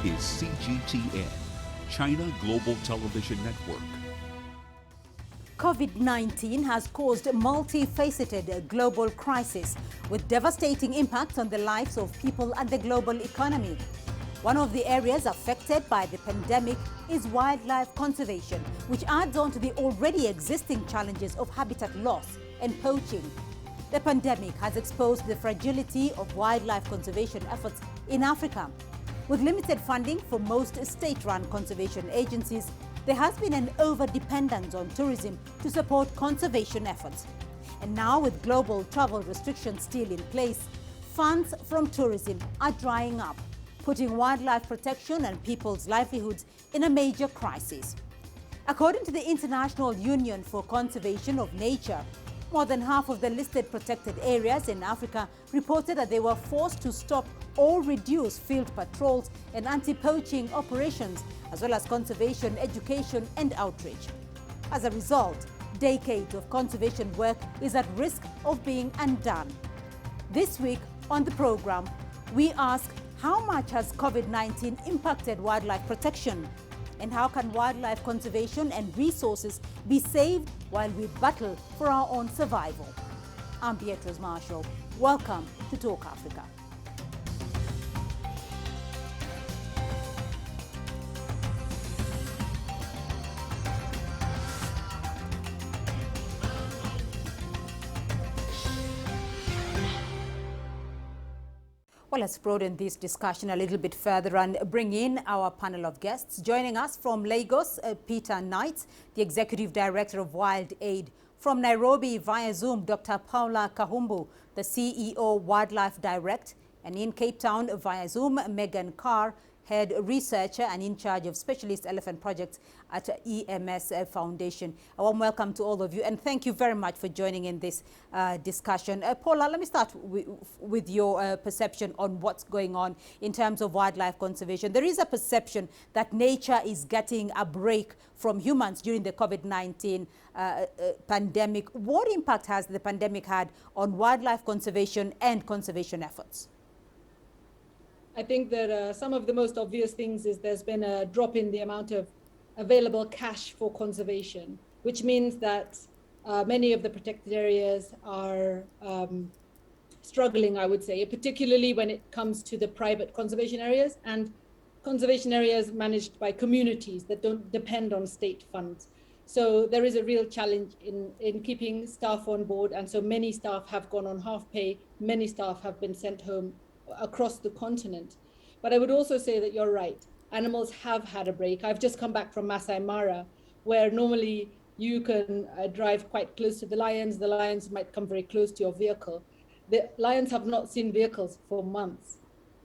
is CGTN, China Global Television Network. COVID-19 has caused a multi-faceted global crisis with devastating impacts on the lives of people and the global economy. One of the areas affected by the pandemic is wildlife conservation, which adds on to the already existing challenges of habitat loss and poaching. The pandemic has exposed the fragility of wildlife conservation efforts in Africa. With limited funding for most state-run conservation agencies, there has been an over-dependence on tourism to support conservation efforts. And now, with global travel restrictions still in place, funds from tourism are drying up, putting wildlife protection and people's livelihoods in a major crisis. According to the International Union for Conservation of Nature, more than half of the listed protected areas in Africa reported that they were forced to stop or reduce field patrols and anti-poaching operations, as well as conservation, education and outreach. As a result, decades of conservation work is at risk of being undone. This week on the program, we ask, how much has COVID-19 impacted wildlife protection? And how can wildlife conservation and resources be saved while we battle for our own survival? I'm Beatrice Marshall. Welcome to Talk Africa. Well, let's broaden this discussion a little bit further and bring in our panel of guests. Joining us from Lagos, Peter Knight, the Executive Director of Wild Aid. From Nairobi via Zoom, Dr. Paula Kahumbu, the CEO Wildlife Direct. And in Cape Town via Zoom, Megan Carr, Head Researcher and in charge of Specialist Elephant Projects at EMS Foundation. A warm welcome to all of you and thank you very much for joining in this discussion. Paula, let me start with your perception on what's going on in terms of wildlife conservation. There is a perception that nature is getting a break from humans during the COVID-19 pandemic. What impact has the pandemic had on wildlife conservation and conservation efforts? I think that some of the most obvious things is there's been a drop in the amount of available cash for conservation, which means that many of the protected areas are struggling, I would say, particularly when it comes to the private conservation areas and conservation areas managed by communities that don't depend on state funds. So there is a real challenge in keeping staff on board. And so many staff have gone on half pay. Many staff have been sent home across the continent. But I would also say that you're right. Animals have had a break. I've just come back from Masai Mara, where normally you can drive quite close to the lions. The lions might come very close to your vehicle. The lions have not seen vehicles for months.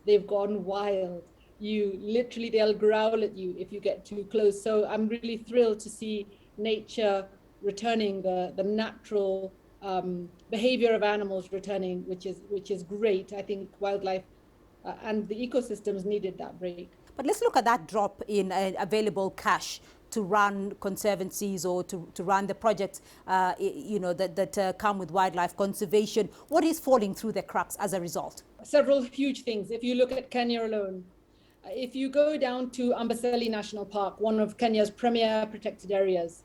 They've gone wild. They'll growl at you if you get too close. So I'm really thrilled to see nature returning, the natural behavior of animals returning, which is great. I think wildlife and the ecosystems needed that break. But let's look at that drop in available cash to run conservancies or to run the projects that come with wildlife conservation. What is falling through the cracks as a result? Several huge things. If you look at Kenya alone, if you go down to Amboseli National Park, one of Kenya's premier protected areas,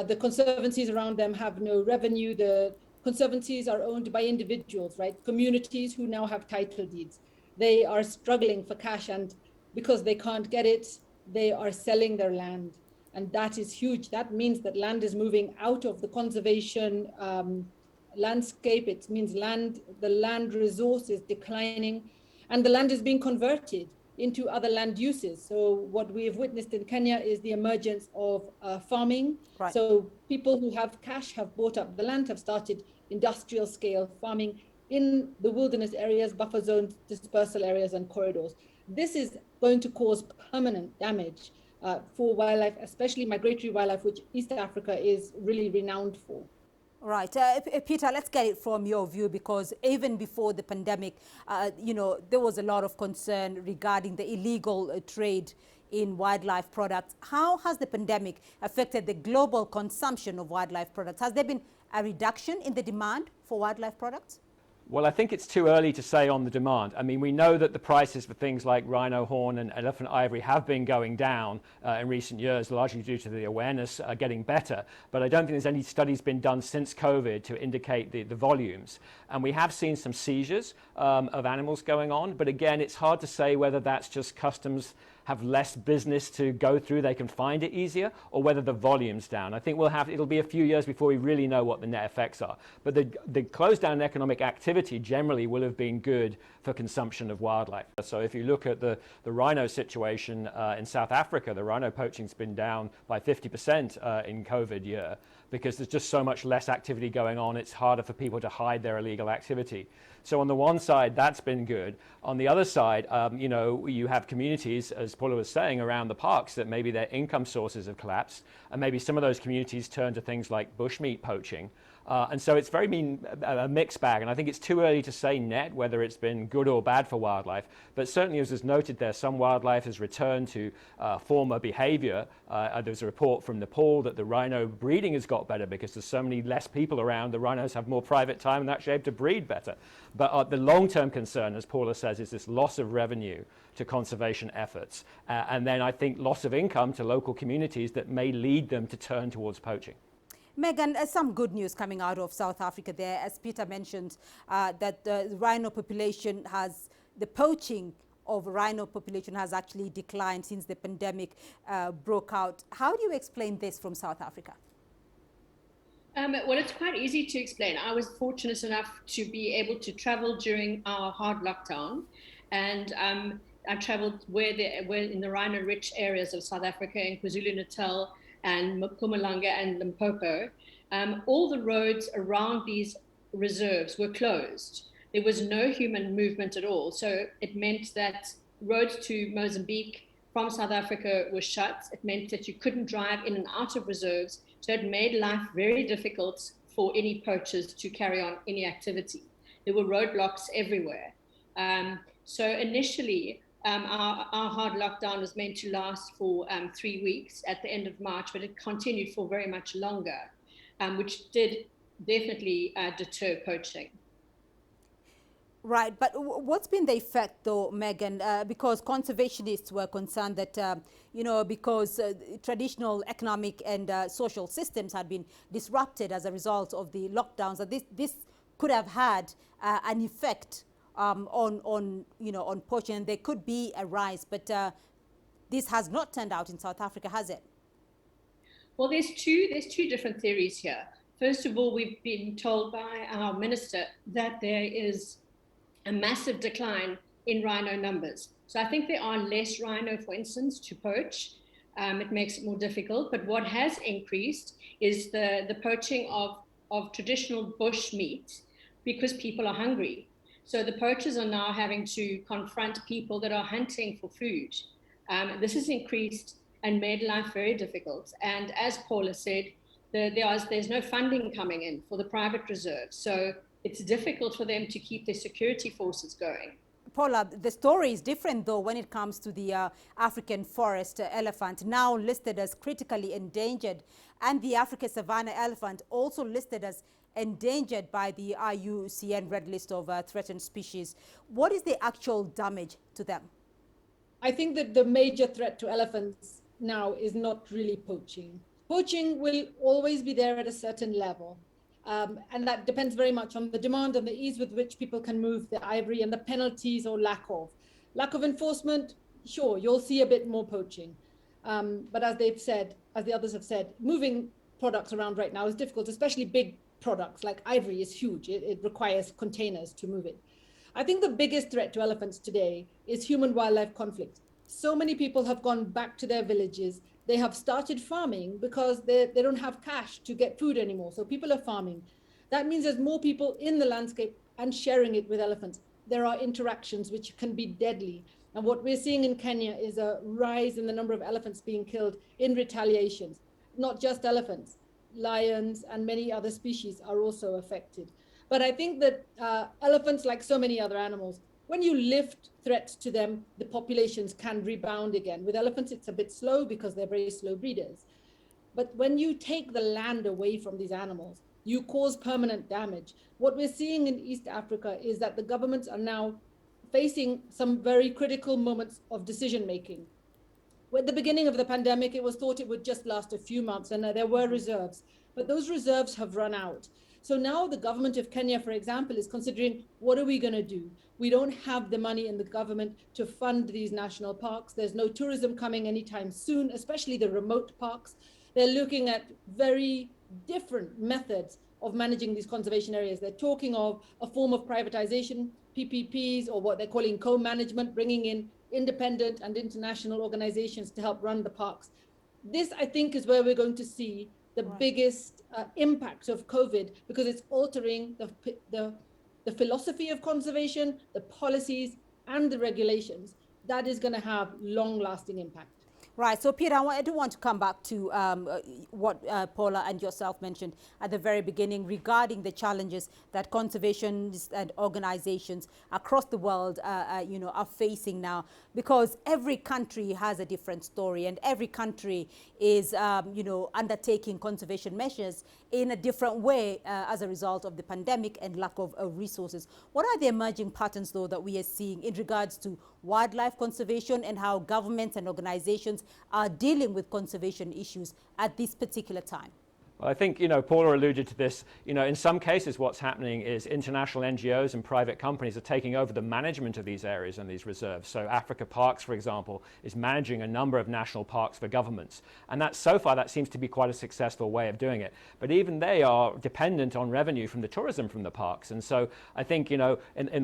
the conservancies around them have no revenue. The conservancies are owned by individuals, right? Communities who now have title deeds. They are struggling for cash, and because they can't get it, they are selling their land. And that is huge. That means that land is moving out of the conservation landscape. It means the land resource is declining, and the land is being converted into other land uses. So what we have witnessed in Kenya is the emergence of farming. Right. So people who have cash have bought up the land, have started industrial scale farming in the wilderness areas, buffer zones, dispersal areas and corridors. This is going to cause permanent damage for wildlife, especially migratory wildlife, which East Africa is really renowned for. Right. Peter, let's get it from your view, because even before the pandemic, there was a lot of concern regarding the illegal trade in wildlife products. How has the pandemic affected the global consumption of wildlife products? Has there been a reduction in the demand for wildlife products? Well, I think it's too early to say on the demand. I mean, we know that the prices for things like rhino horn and elephant ivory have been going down in recent years, largely due to the awareness getting better. But I don't think there's any studies been done since COVID to indicate the volumes. And we have seen some seizures of animals going on. But again, it's hard to say whether that's just customs have less business to go through, they can find it easier, or whether the volume's down. I think it'll be a few years before we really know what the net effects are. But the close down in economic activity generally will have been good for consumption of wildlife. So if you look at the rhino situation in South Africa, the rhino poaching's been down by 50% in COVID year, because there's just so much less activity going on. It's harder for people to hide their illegal activity. So on the one side, that's been good. On the other side, you have communities, as Paula was saying, around the parks that maybe their income sources have collapsed, and maybe some of those communities turn to things like bushmeat poaching. And so it's a mixed bag, and I think it's too early to say net whether it's been good or bad for wildlife. But certainly, as is noted there, some wildlife has returned to former behavior. There's a report from Nepal that the rhino breeding has got better because there's so many less people around. The rhinos have more private time and actually able to breed better. But the long-term concern, as Paula says, is this loss of revenue to conservation efforts. And then I think loss of income to local communities that may lead them to turn towards poaching. Megan, some good news coming out of South Africa there. As Peter mentioned, that the rhino population the poaching of rhino population has actually declined since the pandemic broke out. How do you explain this from South Africa? Well, it's quite easy to explain. I was fortunate enough to be able to travel during our hard lockdown, and I traveled where in the rhino-rich areas of South Africa, in KwaZulu-Natal and Mpumalanga and Limpopo. All the roads around these reserves were closed. There was no human movement at all. So it meant that roads to Mozambique from South Africa were shut. It meant that you couldn't drive in and out of reserves. So it made life very difficult for any poachers to carry on any activity. There were roadblocks everywhere. So initially, our hard lockdown was meant to last for 3 weeks at the end of March, but it continued for very much longer, which did definitely deter poaching. Right, but what's been the effect, though, Megan? Because conservationists were concerned that, because traditional economic and social systems had been disrupted as a result of the lockdowns, that this could have had an effect on poaching, and there could be a rise. But this has not turned out in South Africa, has it? Well, there's two different theories here. First of all, we've been told by our minister that there is a massive decline in rhino numbers. So I think there are less rhino, for instance, to poach. It makes it more difficult. But what has increased is the poaching of traditional bush meat because people are hungry. So the poachers are now having to confront people that are hunting for food. This has increased and made life very difficult. And as Paula said, there's no funding coming in for the private reserves. So it's difficult for them to keep their security forces going. Paula, the story is different, though, when it comes to the African forest elephant, now listed as critically endangered, and the African savanna elephant, also listed as endangered by the IUCN Red List of threatened species. What is the actual damage to them? I think that the major threat to elephants now is not really poaching. Poaching will always be there at a certain level. And that depends very much on the demand and the ease with which people can move the ivory and the penalties or lack of enforcement. Sure, you'll see a bit more poaching. But as the others have said, moving products around right now is difficult, especially big products like ivory is huge. It requires containers to move it. I think the biggest threat to elephants today is human-wildlife conflict. So many people have gone back to their villages. They have started farming because they don't have cash to get food anymore. So people are farming. That means there's more people in the landscape and sharing it with elephants. There are interactions which can be deadly. And what we're seeing in Kenya is a rise in the number of elephants being killed in retaliations. Not just elephants, lions and many other species are also affected. But I think that elephants, like so many other animals, when you lift threats to them, the populations can rebound again. With elephants, it's a bit slow because they're very slow breeders. But when you take the land away from these animals, you cause permanent damage. What we're seeing in East Africa is that the governments are now facing some very critical moments of decision making. At the beginning of the pandemic, it was thought it would just last a few months, and there were reserves, but those reserves have run out. So now the government of Kenya, for example, is considering, what are we going to do? We don't have the money in the government to fund these national parks. There's no tourism coming anytime soon, especially the remote parks. They're looking at very different methods of managing these conservation areas. They're talking of a form of privatization, PPPs, or what they're calling co-management, bringing in independent and international organizations to help run the parks. This, I think, is where we're going to see the biggest impact of COVID, because it's altering the philosophy of conservation, the policies, and the regulations. That is going to have long-lasting impact. Right. So, Peter, I do want to come back to what Paula and yourself mentioned at the very beginning regarding the challenges that conservationists and organizations across the world, are facing now, because every country has a different story, and every country is, undertaking conservation measures in a different way as a result of the pandemic and lack of resources. What are the emerging patterns, though, that we are seeing in regards to wildlife conservation and how governments and organizations are dealing with conservation issues at this particular time? Well, I think, Paula alluded to this. In some cases, what's happening is international NGOs and private companies are taking over the management of these areas and these reserves. So Africa Parks, for example, is managing a number of national parks for governments. And so far, that seems to be quite a successful way of doing it. But even they are dependent on revenue from the tourism from the parks. And so I think, in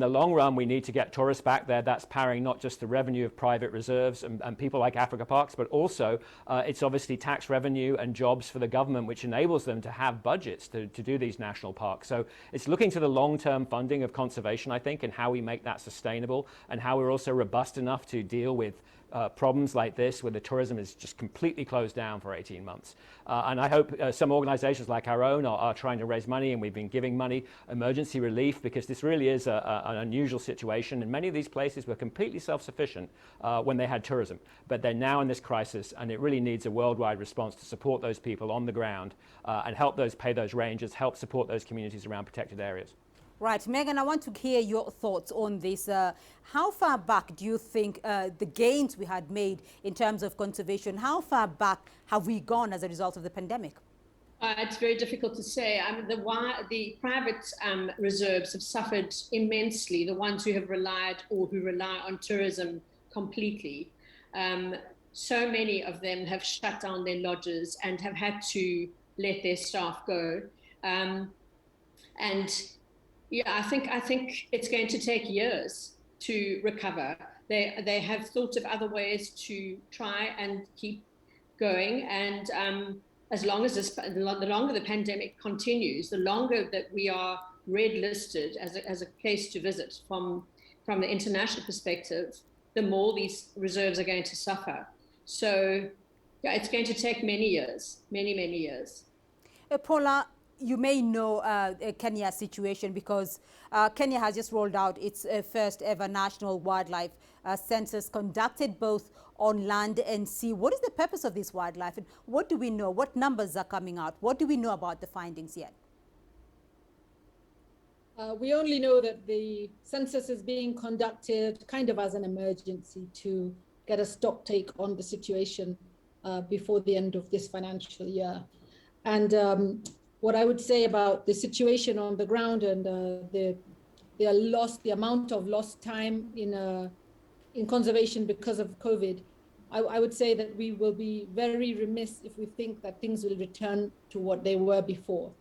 the long run, we need to get tourists back there. That's powering not just the revenue of private reserves and people like Africa Parks, but also it's obviously tax revenue and jobs for the government, which enables them to have budgets to do these national parks. So it's looking to the long-term funding of conservation, I think, and how we make that sustainable, and how we're also robust enough to deal with problems like this, where the tourism is just completely closed down for 18 months. And I hope some organizations like our own are trying to raise money, and we've been giving money, emergency relief, because this really is an unusual situation. And many of these places were completely self-sufficient when they had tourism, but they're now in this crisis, and it really needs a worldwide response to support those people on the ground and help pay those rangers, help support those communities around protected areas. Right. Megan, I want to hear your thoughts on this. How far back do you think the gains we had made in terms of conservation, how far back have we gone as a result of the pandemic? It's very difficult to say. The private reserves have suffered immensely, the ones who have relied or who rely on tourism completely. So many of them have shut down their lodges and have had to let their staff go. I think it's going to take years to recover. They have thought of other ways to try and keep going. And as long as the longer the pandemic continues, the longer that we are red listed as a place to visit from the international perspective, the more these reserves are going to suffer. So it's going to take many years, many years. Paula, you may know Kenya's situation, because Kenya has just rolled out its first ever national wildlife census, conducted both on land and sea. What is the purpose of this wildlife, and what do we know? What numbers are coming out? What do we know about the findings yet? We only know that the census is being conducted kind of as an emergency to get a stock take on the situation before the end of this financial year. And what I would say about the situation on the ground and the amount of lost time in conservation because of COVID, I would say that we will be very remiss if we think that things will return to what they were before.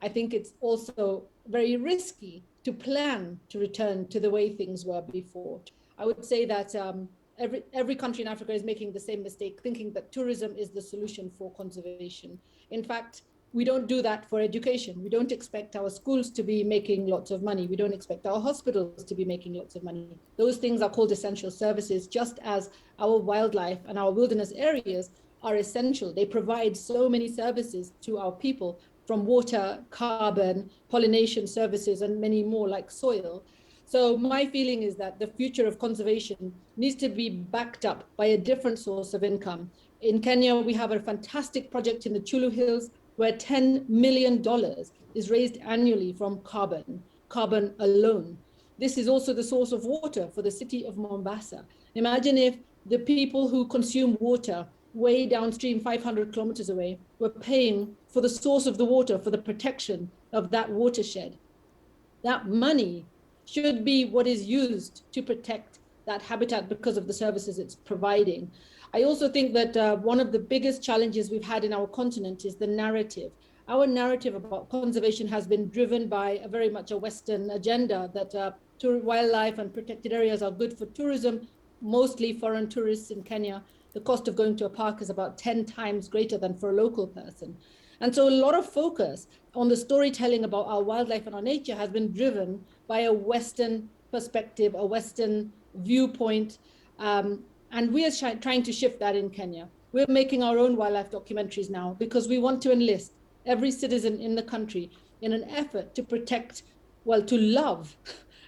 I think it's also very risky to plan to return to the way things were before. I would say that every country in Africa is making the same mistake, thinking that tourism is the solution for conservation. In fact, we don't do that for education. We don't expect our schools to be making lots of money. We don't expect our hospitals to be making lots of money. Those things are called essential services, just as our wildlife and our wilderness areas are essential. They provide so many services to our people, from water, carbon, pollination services, and many more, like soil. So my feeling is that the future of conservation needs to be backed up by a different source of income. In Kenya, we have a fantastic project in the Chulu Hills where $10 million is raised annually from carbon alone. This is also the source of water for the city of Mombasa. Imagine if the people who consume water way downstream, 500 kilometers away, were paying for the source of the water, for the protection of that watershed. That money should be what is used to protect that habitat because of the services it's providing. I also think that one of the biggest challenges we've had in our continent is the narrative. Our narrative about conservation has been driven by very much a Western agenda that wildlife and protected areas are good for tourism, mostly foreign tourists in Kenya. The cost of going to a park is about 10 times greater than for a local person. And so a lot of focus on the storytelling about our wildlife and our nature has been driven by a Western perspective, a Western viewpoint. And we are trying to shift that in Kenya. We're making our own wildlife documentaries now because we want to enlist every citizen in the country in an effort to protect, well, to love,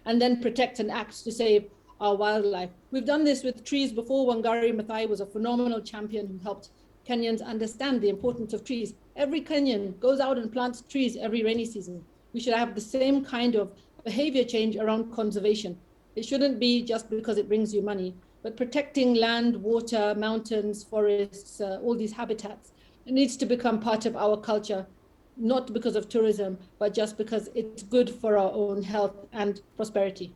and then protect and act to save our wildlife. We've done this with trees before. Wangari Maathai was a phenomenal champion who helped Kenyans understand the importance of trees. Every Kenyan goes out and plants trees every rainy season. We should have the same kind of behavior change around conservation. It shouldn't be just because it brings you money, but protecting land, water, mountains, forests, all these habitats. It needs to become part of our culture, not because of tourism, but just because it's good for our own health and prosperity.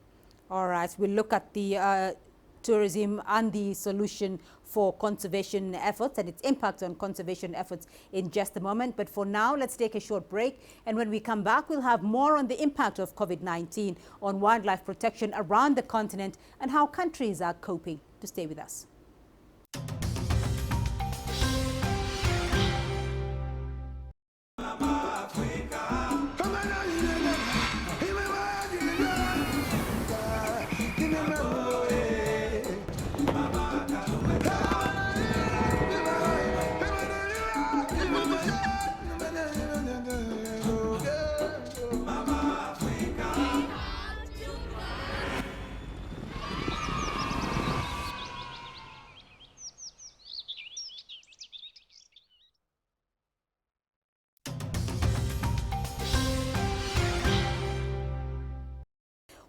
All right, we'll look at the tourism and the solution for conservation efforts and its impact on conservation efforts in just a moment. But for now, let's take a short break. And when we come back, we'll have more on the impact of COVID-19 on wildlife protection around the continent and how countries are coping. To stay with us.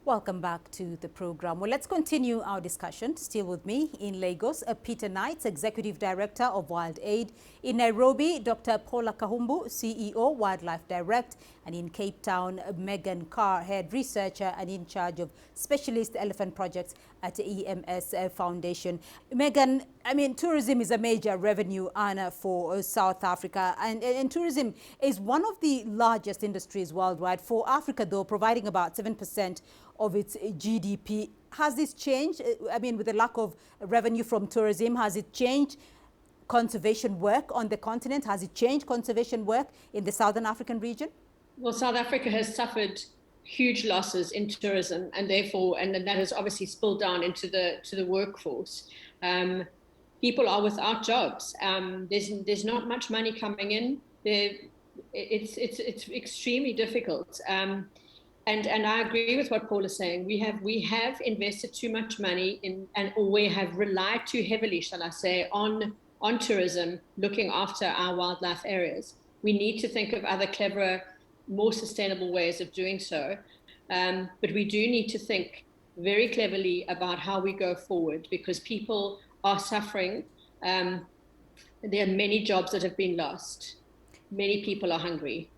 Welcome back to the program. Well, let's continue our discussion. Still with me in Lagos, Peter Knight, Executive Director of Wild Aid. In Nairobi, Dr. Paula Kahumbu, CEO, Wildlife Direct. And in Cape Town, Megan Carr, Head Researcher and in charge of Specialist Elephant Projects at the EMS Foundation. Megan, I mean, tourism is a major revenue earner for South Africa. And tourism is one of the largest industries worldwide. For Africa, though, providing about 7% of its GDP. Has this changed? I mean, with the lack of revenue from tourism, has it changed conservation work on the continent? Has it changed conservation work in the Southern African region? Well, South Africa has suffered huge losses in tourism, and therefore, and that has obviously spilled down into the workforce. People are without jobs. There's not much money coming in. It's extremely difficult. And I agree with what Paul is saying. We have invested too much money in, or we have relied too heavily, shall I say, on tourism, looking after our wildlife areas. We need to think of other cleverer, more sustainable ways of doing so. But we do need to think very cleverly about how we go forward, because people are suffering. There are many jobs that have been lost. Many people are hungry.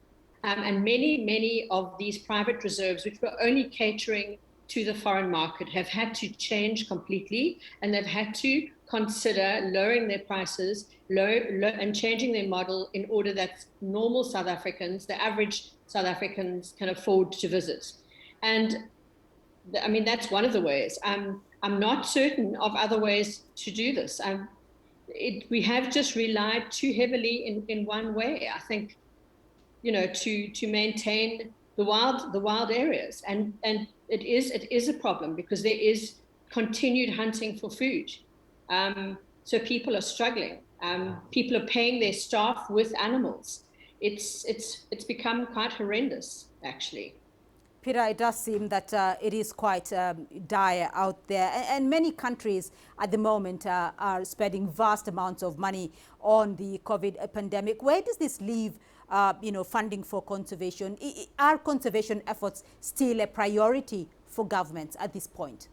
And many of these private reserves, which were only catering to the foreign market, have had to change completely, and they've had to consider lowering their prices and changing their model in order that normal South Africans, the average South Africans, can afford to visit. And I mean, that's one of the ways. I'm not certain of other ways to do this. We have just relied too heavily in one way, I think, to maintain the wild areas, and it is a problem because there is continued hunting for food, so people are struggling. People are paying their staff with animals. It's become quite horrendous, actually. Peter, it does seem that it is quite dire out there, and many countries at the moment are spending vast amounts of money on the COVID pandemic. Where does this leave funding for conservation? Are conservation efforts still a priority for governments at this point?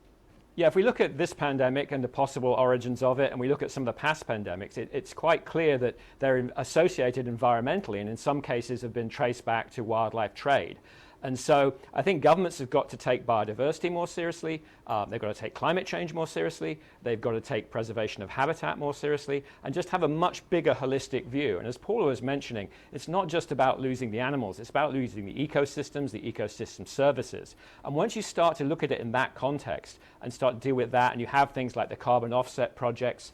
Yeah, if we look at this pandemic and the possible origins of it, and we look at some of the past pandemics, it's quite clear that they're associated environmentally, and in some cases have been traced back to wildlife trade. And so I think governments have got to take biodiversity more seriously. They've got to take climate change more seriously. They've got to take preservation of habitat more seriously, and just have a much bigger holistic view. And as Paula was mentioning, it's not just about losing the animals, it's about losing the ecosystem services. And once you start to look at it in that context and start to deal with that, and you have things like the carbon offset projects,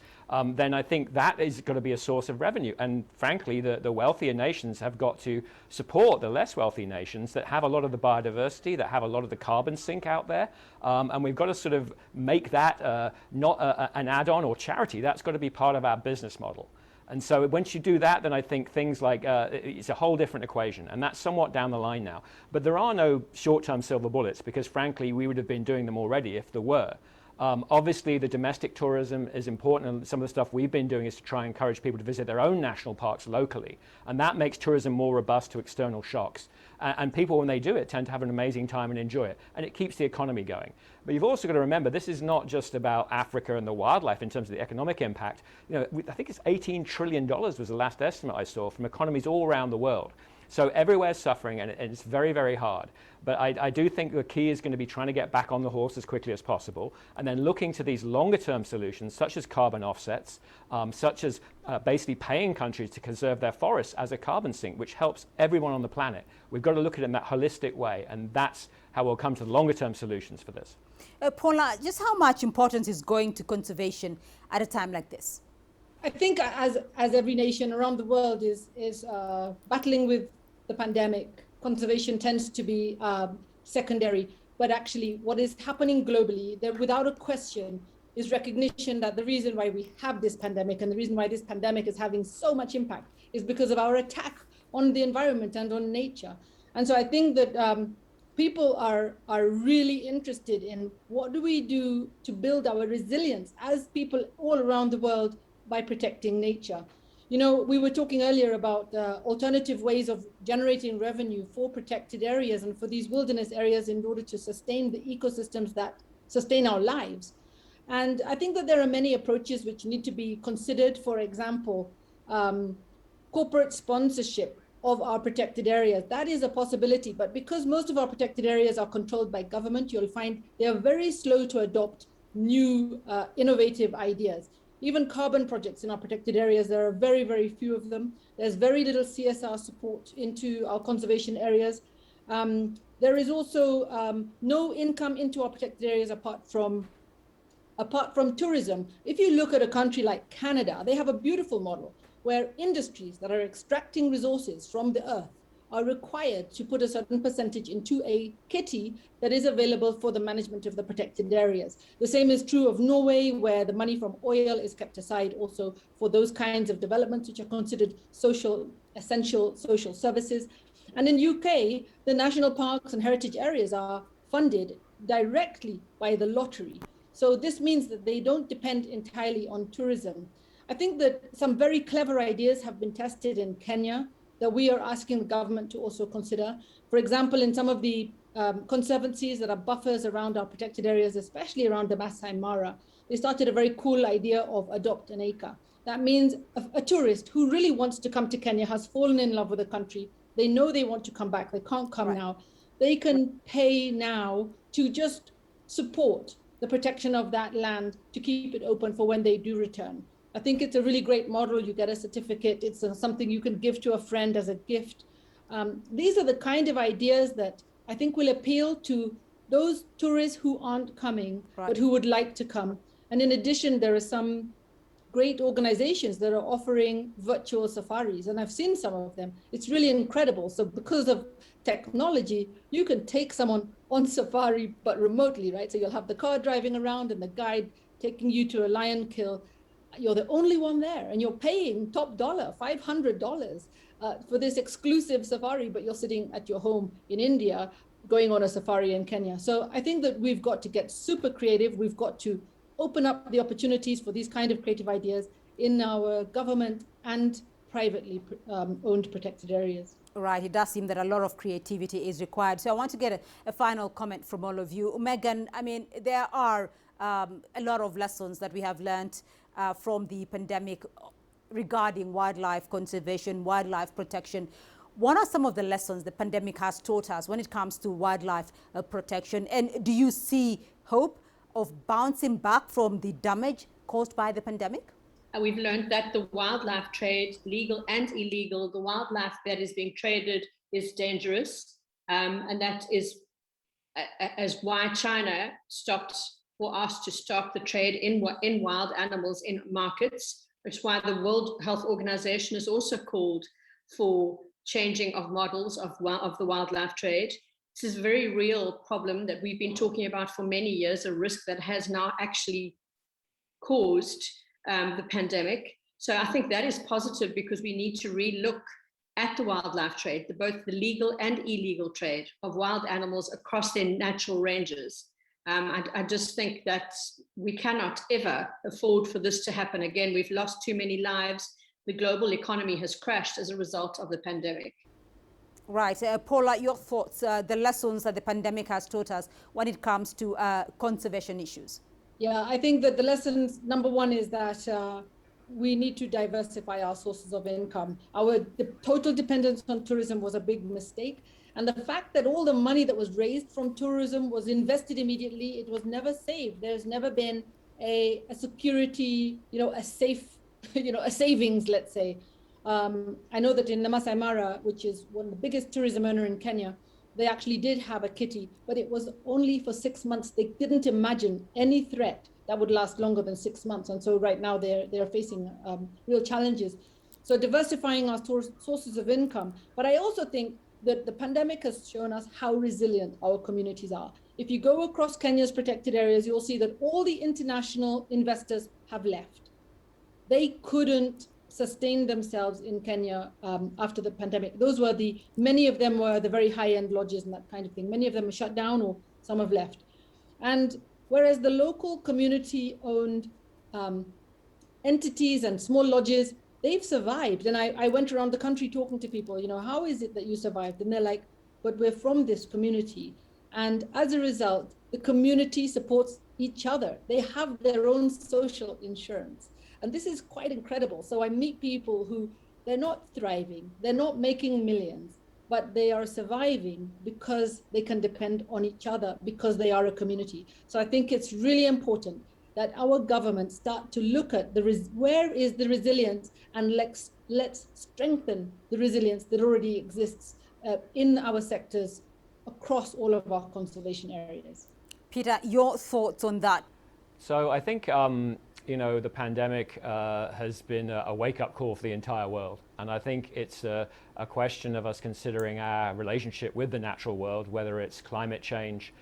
then I think that is going to be a source of revenue. And frankly, the wealthier nations have got to support the less wealthy nations that have a lot of the biodiversity, that have a lot of the carbon sink out there. And we've got to sort of make that not an add-on or charity. That's got to be part of our business model. And so once you do that, then I think things like it's a whole different equation, and that's somewhat down the line now. But there are no short-term silver bullets, because frankly, we would have been doing them already if there were. Obviously, the domestic tourism is important, and some of the stuff we've been doing is to try and encourage people to visit their own national parks locally, and that makes tourism more robust to external shocks. And people, when they do it, tend to have an amazing time and enjoy it, and it keeps the economy going. But you've also got to remember, this is not just about Africa and the wildlife in terms of the economic impact. I think it's $18 trillion was the last estimate I saw from economies all around the world. So everywhere's suffering, and it's very, very hard. But I do think the key is going to be trying to get back on the horse as quickly as possible, and then looking to these longer-term solutions, such as carbon offsets, such as basically paying countries to conserve their forests as a carbon sink, which helps everyone on the planet. We've got to look at it in that holistic way, and that's how we'll come to the longer-term solutions for this. Paula, just how much importance is going to conservation at a time like this? I think as every nation around the world is battling with the pandemic, conservation tends to be secondary. But actually, what is happening globally, there without a question, is recognition that the reason why we have this pandemic and the reason why this pandemic is having so much impact is because of our attack on the environment and on nature. And so I think that people are really interested in what do we do to build our resilience as people all around the world by protecting nature. We were talking earlier about alternative ways of generating revenue for protected areas and for these wilderness areas in order to sustain the ecosystems that sustain our lives. And I think that there are many approaches which need to be considered. For example, corporate sponsorship of our protected areas. That is a possibility, but because most of our protected areas are controlled by government, you'll find they are very slow to adopt new innovative ideas. Even carbon projects in our protected areas, there are very, very few of them. There's very little CSR support into our conservation areas. There is also no income into our protected areas apart from tourism. If you look at a country like Canada, they have a beautiful model where industries that are extracting resources from the earth are required to put a certain percentage into a kitty that is available for the management of the protected areas. The same is true of Norway, where the money from oil is kept aside also for those kinds of developments which are considered essential social services. And in UK, the national parks and heritage areas are funded directly by the lottery. So this means that they don't depend entirely on tourism. I think that some very clever ideas have been tested in Kenya that we are asking the government to also consider. For example, in some of the conservancies that are buffers around our protected areas, especially around the Masai Mara, they started a very cool idea of adopt an acre. That means a tourist who really wants to come to Kenya, has fallen in love with the country, they know they want to come back, they can't come now, they can pay now to just support the protection of that land to keep it open for when they do return. I think it's a really great model. You get a certificate. It's something you can give to a friend as a gift. These are the kind of ideas that I think will appeal to those tourists who aren't coming, but who would like to come. And in addition, there are some great organizations that are offering virtual safaris, and I've seen some of them. It's really incredible. So because of technology, you can take someone on safari, but remotely, right? So you'll have the car driving around and the guide taking you to a lion kill. You're the only one there, and you're paying top dollar, $500 for this exclusive safari, but you're sitting at your home in India going on a safari in Kenya. So I think that we've got to get super creative. We've got to open up the opportunities for these kind of creative ideas in our government and privately owned protected areas. Right, it does seem that a lot of creativity is required. So I want to get a final comment from all of you. Megan, I mean, there are a lot of lessons that we have learned from the pandemic regarding wildlife conservation, wildlife protection. What are some of the lessons the pandemic has taught us when it comes to wildlife protection? And do you see hope of bouncing back from the damage caused by the pandemic? We've learned that the wildlife trade, legal and illegal, the wildlife that is being traded is dangerous. And that is as why China asked to stop the trade in wild animals in markets. It's why the World Health Organization has also called for changing of models of the wildlife trade. This is a very real problem that we've been talking about for many years, a risk that has now actually caused the pandemic. So I think that is positive because we need to relook at the wildlife trade, both the legal and illegal trade of wild animals across their natural ranges. I just think that we cannot ever afford for this to happen again. We've lost too many lives. The global economy has crashed as a result of the pandemic. Right. Paula, your thoughts, the lessons that the pandemic has taught us when it comes to conservation issues? Yeah, I think that the lessons, number one, is that we need to diversify our sources of income. The total dependence on tourism was a big mistake. And the fact that all the money that was raised from tourism was invested immediately, it was never saved. There's never been a security, a safe, a savings, let's say. I know that in Masai Mara, which is one of the biggest tourism earner in Kenya, they actually did have a kitty, but it was only for 6 months. They didn't imagine any threat that would last longer than 6 months. And so right now they're facing real challenges. So diversifying our sources of income. But I also think that the pandemic has shown us how resilient our communities are. If you go across Kenya's protected areas, you'll see that all the international investors have left. They couldn't sustain themselves in Kenya after the pandemic. Many of them were the very high-end lodges and that kind of thing. Many of them were shut down or some have left. And whereas the local community-owned entities and small lodges, they've survived. And I went around the country talking to people, how is it that you survived? And they're like, but we're from this community. And as a result, the community supports each other. They have their own social insurance. And this is quite incredible. So I meet people who, they're not thriving, they're not making millions, but they are surviving because they can depend on each other because they are a community. So I think it's really important that our government start to look at where is the resilience, and let's strengthen the resilience that already exists in our sectors across all of our conservation areas. Peter, your thoughts on that? So I think the pandemic has been a wake-up call for the entire world. And I think it's a question of us considering our relationship with the natural world, whether it's climate change,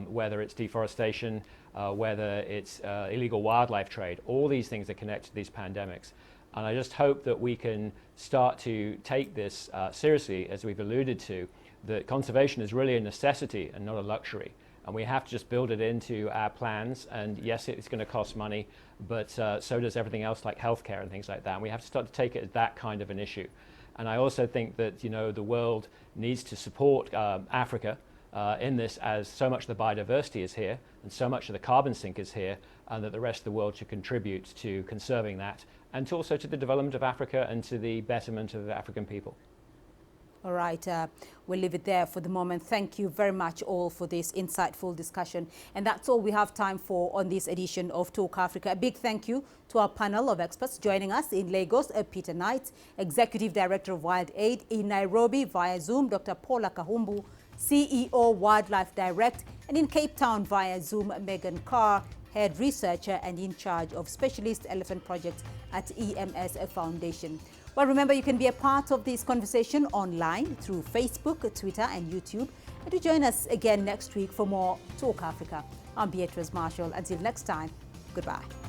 whether it's deforestation, whether it's illegal wildlife trade. All these things are connected to these pandemics. And I just hope that we can start to take this seriously, as we've alluded to, that conservation is really a necessity and not a luxury. And we have to just build it into our plans. And yes, it's going to cost money, but so does everything else like healthcare and things like that. And we have to start to take it as that kind of an issue. And I also think that, the world needs to support Africa in this, as so much of the biodiversity is here and so much of the carbon sink is here, and that the rest of the world should contribute to conserving that, and also to the development of Africa and to the betterment of the African people. All right, we'll leave it there for the moment. Thank you very much all for this insightful discussion. And that's all we have time for on this edition of Talk Africa. A big thank you to our panel of experts joining us in Lagos, Peter Knight, Executive Director of Wild Aid; in Nairobi via Zoom, Dr. Paula Kahumbu, CEO Wildlife Direct; and in Cape Town via Zoom, Megan Carr, Head Researcher and in charge of Specialist Elephant Projects at EMS Foundation. Well, remember, you can be a part of this conversation online through Facebook, Twitter, and YouTube. And to join us again next week for more Talk Africa. I'm Beatrice Marshall. Until next time, goodbye.